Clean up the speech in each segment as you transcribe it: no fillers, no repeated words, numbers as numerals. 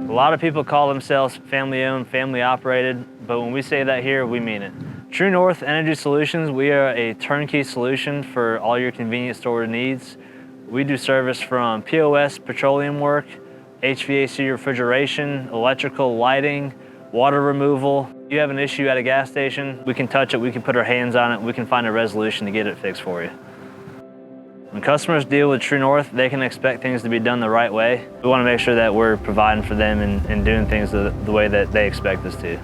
A lot of people call themselves family-owned, family-operated, but when we say that here, we mean it. True North Energy Solutions, we are a turnkey solution for all your convenience store needs. We do service from POS petroleum work, HVAC refrigeration, electrical lighting, water removal. If you have an issue at a gas station, we can touch it, we can put our hands on it, we can find a resolution to get it fixed for you. When customers deal with True North, they can expect things to be done the right way. We want to make sure that we're providing for them and doing things the way that they expect us to.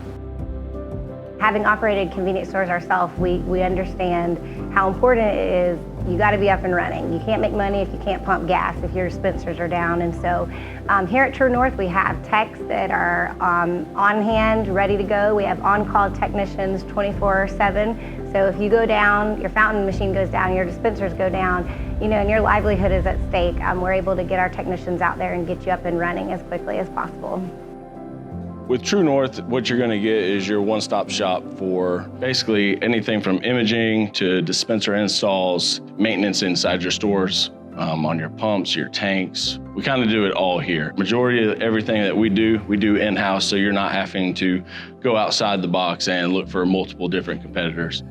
Having operated convenience stores ourselves, we understand how important it is. You got to be up and running. You can't make money if you can't pump gas, if your dispensers are down. And so here at True North, we have techs that are on hand, ready to go. We have on-call technicians 24/7. So if you go down, your fountain machine goes down, your dispensers go down, and your livelihood is at stake, we're able to get our technicians out there and get you up and running as quickly as possible. With True North, what you're going to get is your one-stop shop for basically anything from imaging to dispenser installs, maintenance inside your stores, on your pumps, your tanks. We kind of do it all here. Majority of everything that we do in-house, so you're not having to go outside the box and look for multiple different competitors.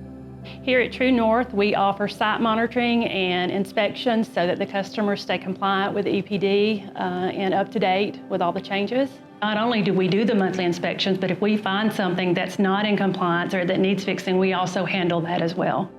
Here at True North, we offer site monitoring and inspections so that the customers stay compliant with EPD and up to date with all the changes. Not only do we do the monthly inspections, but if we find something that's not in compliance or that needs fixing, we also handle that as well.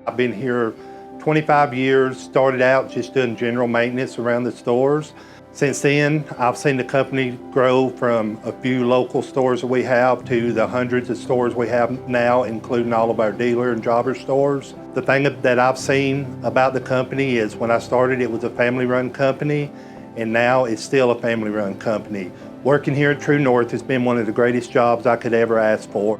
I've been here 25 years, started out just doing general maintenance around the stores. Since then, I've seen the company grow from a few local stores that we have to the hundreds of stores we have now, including all of our dealer and jobber stores. The thing that I've seen about the company is when I started, it was a family-run company, and now it's still a family-run company. Working here at True North has been one of the greatest jobs I could ever ask for.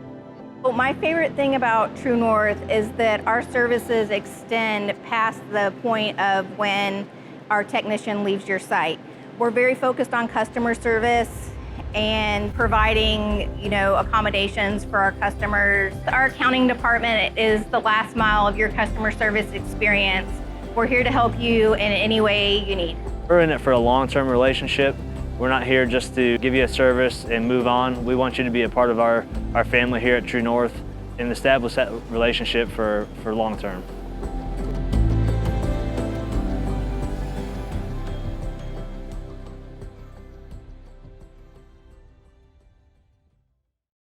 Well, my favorite thing about True North is that our services extend past the point of when our technician leaves your site. We're very focused on customer service and providing, accommodations for our customers. Our accounting department is the last mile of your customer service experience. We're here to help you in any way you need. We're in it for a long-term relationship. We're not here just to give you a service and move on. We want you to be a part of our family here at True North and establish that relationship for long-term.